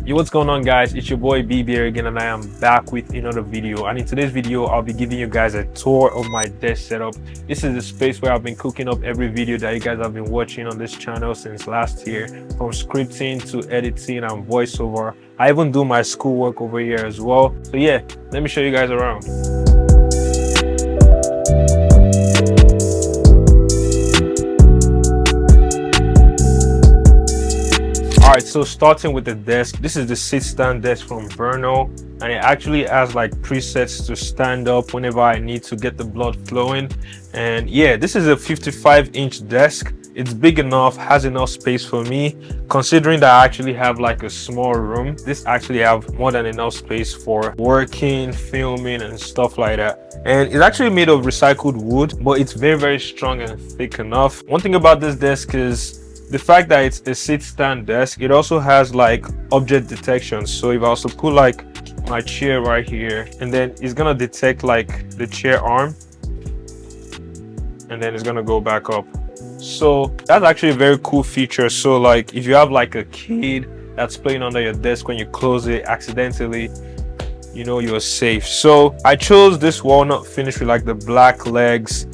Yo, what's going on, guys? It's your boy BB here again, and I am back with another video. And in today's video, I'll be giving you guys a tour of my desk setup. This is the space where I've been cooking up every video that you guys have been watching on this channel since last year, from scripting to editing and voiceover. I even do my schoolwork over here as well. So yeah, let me show you guys around. Alright, so starting with the desk, this is the sit stand desk from Verno, and it actually has like presets to stand up whenever I need to get the blood flowing. And yeah, this is a 55-inch desk. It's big enough, has enough space for me, considering that I actually have like a small room. This actually have more than enough space for working, filming and stuff like that. And it's actually made of recycled wood, but it's very strong and thick enough. One thing about this desk is the fact that it's a sit stand desk. It also has like object detection. So if I also put like my chair right here, and then it's gonna detect like the chair arm, and then it's gonna go back up. So that's actually a very cool feature. So like if you have like a kid that's playing under your desk, when you close it accidentally, you know you're safe. So I chose this walnut finish with like the black legs,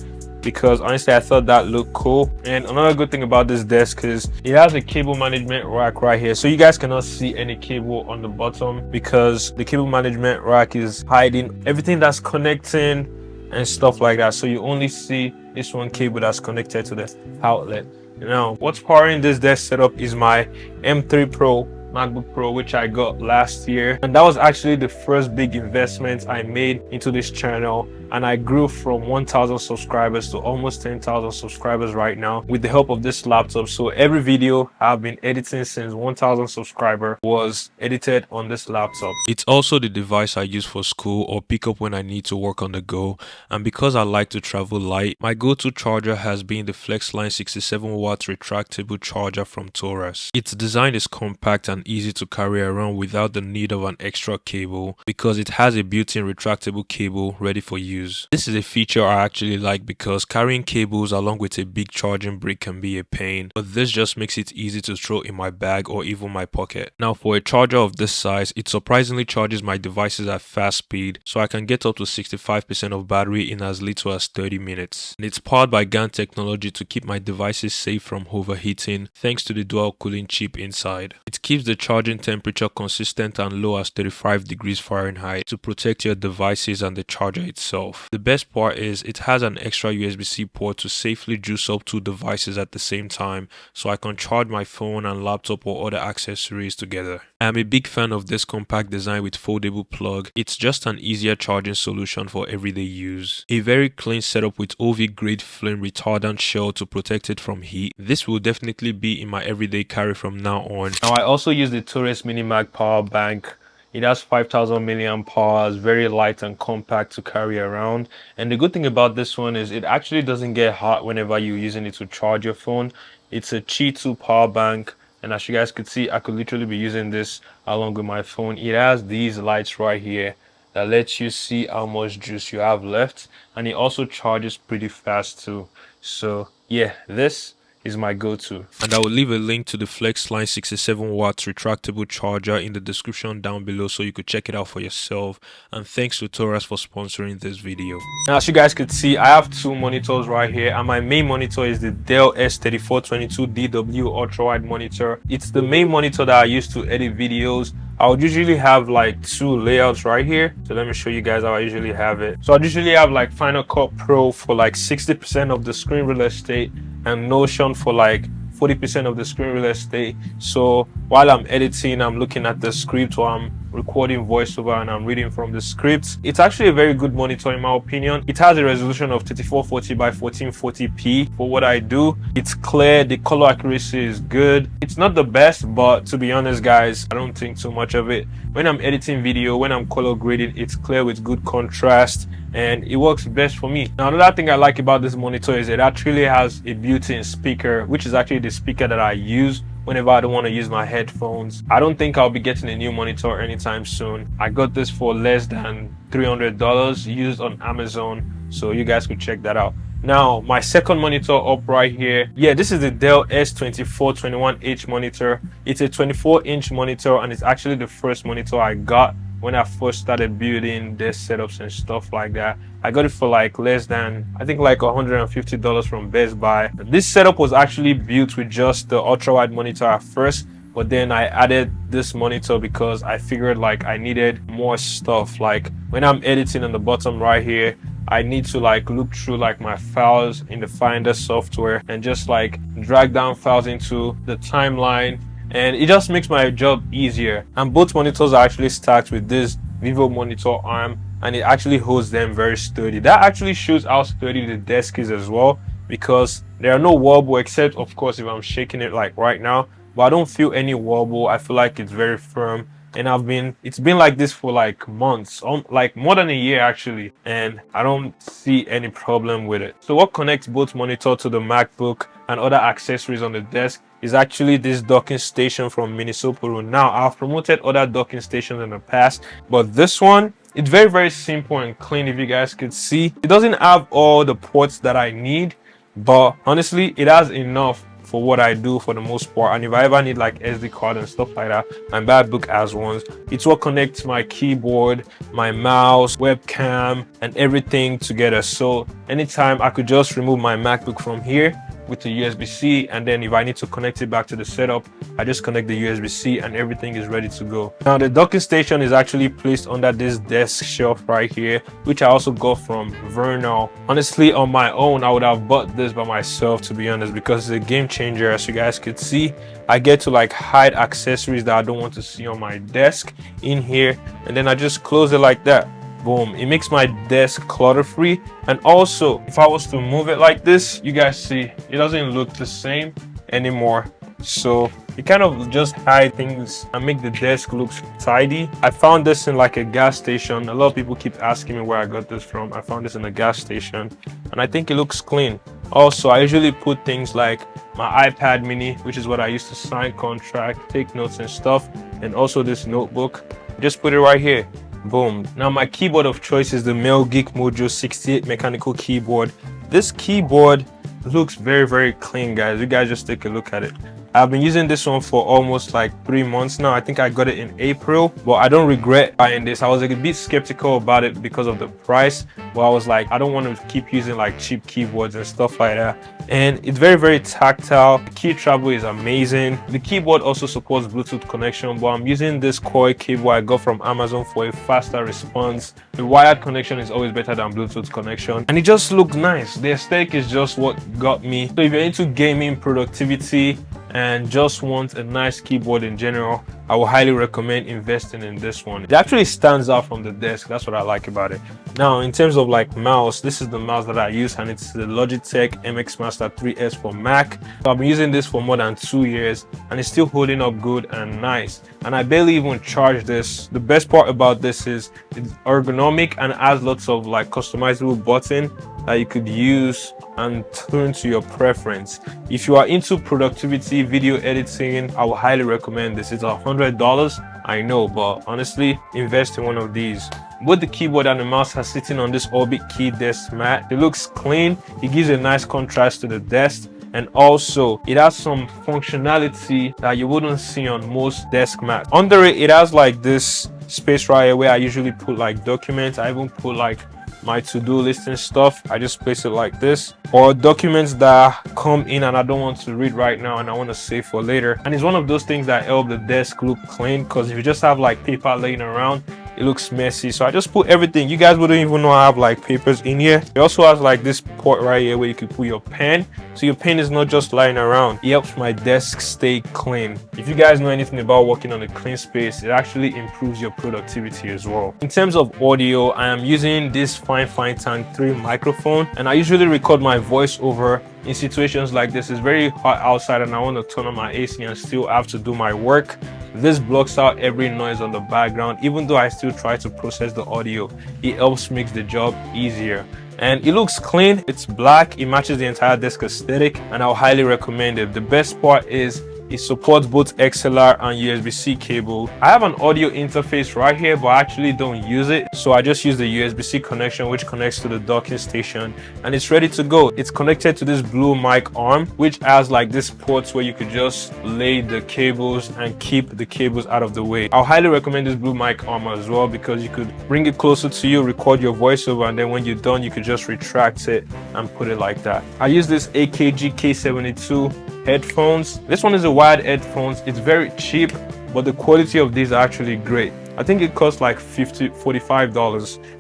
because honestly I thought that looked cool. And another good thing about this desk is it has a cable management rack right here, so you guys cannot see any cable on the bottom because the cable management rack is hiding everything that's connecting and stuff like that. So you only see this one cable that's connected to the outlet. Now what's powering this desk setup is my M3 Pro MacBook Pro, which I got last year, and that was actually the first big investment I made into this channel. And I grew from 1,000 subscribers to almost 10,000 subscribers right now with the help of this laptop. So every video I've been editing since 1,000 subscriber was edited on this laptop. It's also the device I use for school or pick up when I need to work on the go. And because I like to travel light, my go-to charger has been the FlexLine 67 watt retractable charger from Taurus. Its design is compact and easy to carry around without the need of an extra cable, because it has a built-in retractable cable ready for use. This is a feature I actually like, because carrying cables along with a big charging brick can be a pain, but this just makes it easy to throw in my bag or even my pocket. Now for a charger of this size, it surprisingly charges my devices at fast speed, so I can get up to 65% of battery in as little as 30 minutes. And it's powered by GaN technology to keep my devices safe from overheating, thanks to the dual cooling chip inside. It keeps the charging temperature consistent and low as 35 degrees Fahrenheit to protect your devices and the charger itself. The best part is it has an extra USB-C port to safely juice up two devices at the same time, so I can charge my phone and laptop or other accessories together. I am a big fan of this compact design with foldable plug. It's just an easier charging solution for everyday use. A very clean setup with OV grade flame retardant shell to protect it from heat. This will definitely be in my everyday carry from now on. Now I also use the Taurus Mini Mag power bank. It has 5,000 milliamp hours, very light and compact to carry around. And the good thing about this one is it actually doesn't get hot whenever you're using it to charge your phone. It's a Qi 2 power bank, and as you guys could see, I could literally be using this along with my phone. It has these lights right here that lets you see how much juice you have left, and it also charges pretty fast too. So yeah, this is my go-to. And I will leave a link to the FlexLine 67 watts retractable charger in the description down below, so you could check it out for yourself. And thanks to Taurus for sponsoring this video. Now as you guys could see, I have two monitors right here, and my main monitor is the Dell S3422DW ultra-wide monitor. It's the main monitor that I use to edit videos. I would usually have like two layouts right here, so let me show you guys how I usually have it. So I usually have like Final Cut Pro for like 60% of the screen real estate, and Notion for like 40% of the screen real estate. So while I'm editing, I'm looking at the script, or I'm recording voiceover and I'm reading from the script. It's actually a very good monitor in my opinion. It has a resolution of 3440 by 1440p for what I do. It's clear, the color accuracy is good. It's not the best, but to be honest guys, I don't think too much of it. When I'm editing video, when I'm color grading, it's clear with good contrast, and it works best for me. Now another thing I like about this monitor is it actually has a built-in speaker, which is actually the speaker that I use whenever I don't want to use my headphones. I don't think I'll be getting a new monitor anytime soon. I got this for less than $300 used on Amazon, so you guys could check that out. Now, my second monitor up right here. Yeah, this is the Dell S2421H monitor. It's a 24-inch monitor, and it's actually the first monitor I got when I first started building desk setups and stuff like that. I got it for like less than, I think like $150 from Best Buy. This setup was actually built with just the ultra-wide monitor at first, but then I added this monitor because I figured like I needed more stuff. Like when I'm editing on the bottom right here, I need to like look through like my files in the Finder software and just like drag down files into the timeline, and it just makes my job easier. And both monitors are actually stacked with this Vivo monitor arm, and it actually holds them very sturdy. That actually shows how sturdy the desk is as well, because there are no wobble, except of course if I'm shaking it like right now, but I don't feel any wobble. I feel like it's very firm, and it's been like this for like months, like more than a year actually, and I don't see any problem with it. So what connects both monitor to the MacBook and other accessories on the desk is actually this docking station from Minnesota. Now, I've promoted other docking stations in the past, but this one, it's very, very simple and clean. If you guys could see, it doesn't have all the ports that I need, but honestly, it has enough for what I do for the most part. And if I ever need like SD card and stuff like that, my MacBook has ones. It's what connects my keyboard, my mouse, webcam, and everything together. So anytime I could just remove my MacBook from here with the USB-C, and then if I need to connect it back to the setup, I just connect the USB-C and everything is ready to go. Now the docking station is actually placed under this desk shelf right here, which I also got from Vernal. Honestly, on my own, I would have bought this by myself, to be honest, because it's a game changer. As you guys could see, I get to like hide accessories that I don't want to see on my desk in here, and then I just close it like that. Boom, it makes my desk clutter free. And also, if I was to move it like this, you guys see it doesn't look the same anymore. So it kind of just hide things and make the desk look tidy. I found this in like a gas station. A lot of people keep asking me where I got this from. I found this in a gas station, and I think it looks clean. Also, I usually put things like my iPad mini, which is what I use to sign contract, take notes and stuff, and also this notebook. Just put it right here. Boom. Now my keyboard of choice is the Mel Geek Mojo 68 mechanical keyboard. This keyboard looks very, very clean, guys. You guys just take a look at it. I've been using this one for almost like 3 months now. I think I got it in April, but I don't regret buying this. I was a bit skeptical about it because of the price, but I was like, I don't want to keep using like cheap keyboards and stuff like that. And it's very, very tactile. The key travel is amazing. The keyboard also supports Bluetooth connection, but I'm using this coil cable I got from Amazon for a faster response. The wired connection is always better than Bluetooth connection, and it just looks nice. The aesthetic is just what got me. So if you're into gaming, productivity, and just want a nice keyboard in general, I would highly recommend investing in this one. It actually stands out from the desk. That's what I like about it. Now, in terms of like mouse, this is the mouse that I use, and it's the Logitech MX Master 3S for Mac. So I've been using this for more than 2 years, and it's still holding up good and nice. And I barely even charge this. The best part about this is it's ergonomic and has lots of like customizable buttons that you could use and turn to your preference. If you are into productivity, video editing, I would highly recommend this. It's $100, I know, but honestly, invest in one of these. Both the keyboard and the mouse are sitting on this Orbit Key desk mat. It looks clean. It gives a nice contrast to the desk, and also it has some functionality that you wouldn't see on most desk mats. Under it, it has like this space right here where I usually put like documents. I even put like my to-do list and stuff. I just place it like this, or documents that come in and I don't want to read right now and I want to save for later. And it's one of those things that help the desk look clean, because if you just have like paper laying around, it looks messy. So I just put everything. You guys wouldn't even know I have like papers in here. It also has like this port right here where you can put your pen, so your pen is not just lying around. It helps my desk stay clean. If you guys know anything about working on a clean space, it actually improves your productivity as well. In terms of audio, I am using this Fine Tank 3 microphone, and I usually record my voice over in situations like this. It's very hot outside and I want to turn on my AC and still have to do my work. This blocks out every noise on the background. Even though I still try to process the audio, it helps make the job easier. And it looks clean. It's black. It matches the entire desk aesthetic, and I'll highly recommend it. The best part is It supports both XLR and USB-C cable. I have an audio interface right here, but I actually don't use it. So I just use the USB-C connection, which connects to the docking station, and it's ready to go. It's connected to this blue mic arm, which has like this ports where you could just lay the cables and keep the cables out of the way. I'll highly recommend this blue mic arm as well, because you could bring it closer to you, record your voiceover, and then when you're done, you could just retract it and put it like that. I use this AKG K72 headphones. This one is a wired headphones. It's very cheap, but the quality of these are actually great. I think it costs like $45.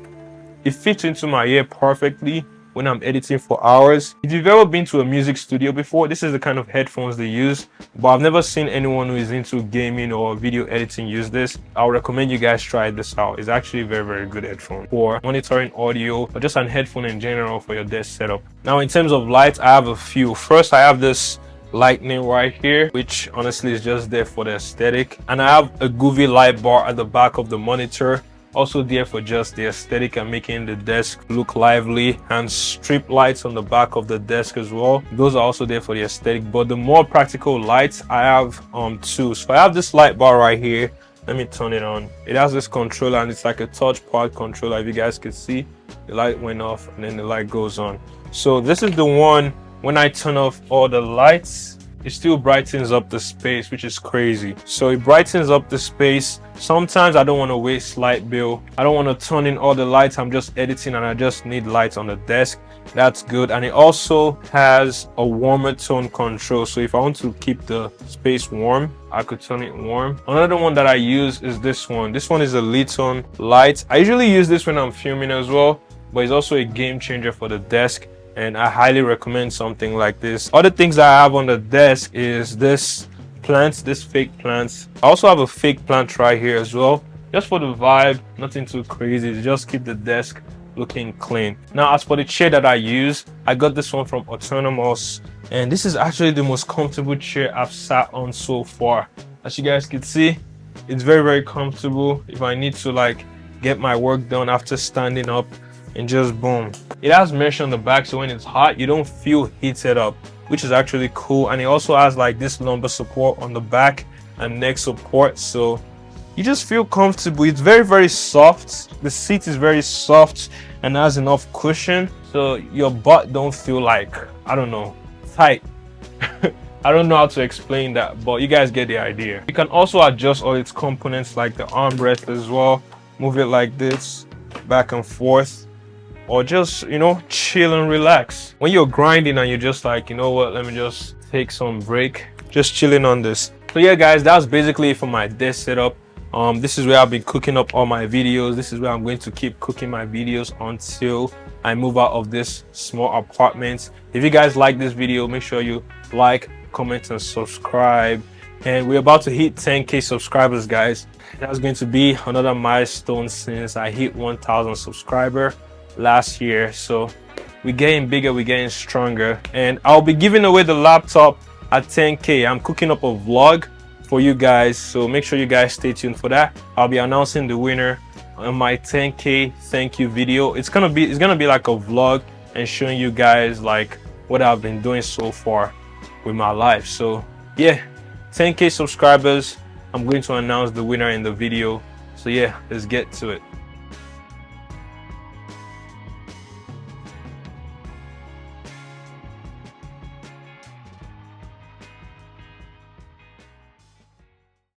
It fits into my ear perfectly when I'm editing for hours. If you've ever been to a music studio before, this is the kind of headphones they use, but I've never seen anyone who is into gaming or video editing use this. I'll recommend you guys try this out. It's actually a very, very good headphone for monitoring audio, or just an headphone in general for your desk setup. Now, in terms of lights, I have a few. First, I have this lightning right here, which honestly is just there for the aesthetic, and I have a groovy light bar at the back of the monitor, also there for just the aesthetic and making the desk look lively, and strip lights on the back of the desk as well. Those are also there for the aesthetic, but the more practical lights, I have two. So I have this light bar right here. Let me turn it on. It has this controller, and it's like a touchpad controller. If you guys can see, the light went off and then the light goes on. So this is the one. When I turn off all the lights, it still brightens up the space, which is crazy. So it brightens up the space. Sometimes I don't want to waste light bill. I don't want to turn in all the lights. I'm just editing and I just need lights on the desk. That's good. And it also has a warmer tone control. So if I want to keep the space warm, I could turn it warm. Another one that I use is this one. This one is a Liton light. I usually use this when I'm filming as well, but it's also a game changer for the desk, and I highly recommend something like this. Other things that I have on the desk is this plants, this fake plants. I also have a fake plant right here as well, just for the vibe, nothing too crazy, just keep the desk looking clean. Now, as for the chair that I use, I got this one from Ergonomic, and this is actually the most comfortable chair I've sat on so far. As you guys can see, it's very, very comfortable. If I need to like get my work done after standing up, and just boom. It has mesh on the back, so when it's hot, you don't feel heated up, which is actually cool. And it also has like this lumbar support on the back and neck support, so you just feel comfortable. It's very, very soft. The seat is very soft and has enough cushion, so your butt don't feel like, I don't know, tight. I don't know how to explain that, but you guys get the idea. You can also adjust all its components like the armrest as well. Move it like this, back and forth, or just, you know, chill and relax. When you're grinding and you're just like, you know what, let me just take some break, just chilling on this. So yeah guys, that's basically it for my desk setup. This is where I've been cooking up all my videos. This is where I'm going to keep cooking my videos until I move out of this small apartment. If you guys like this video, make sure you like, comment, and subscribe. And we're about to hit 10K subscribers, guys. That's going to be another milestone since I hit 1,000 subscribers last year. So we're getting bigger, we're getting stronger, and I'll be giving away the laptop at 10K. I'm cooking up a vlog for you guys, so make sure you guys stay tuned for that. I'll be announcing the winner on my 10K thank you video. It's gonna be like a vlog and showing you guys like what I've been doing so far with my life. So yeah, 10K subscribers, I'm going to announce the winner in the video. So yeah, let's get to it.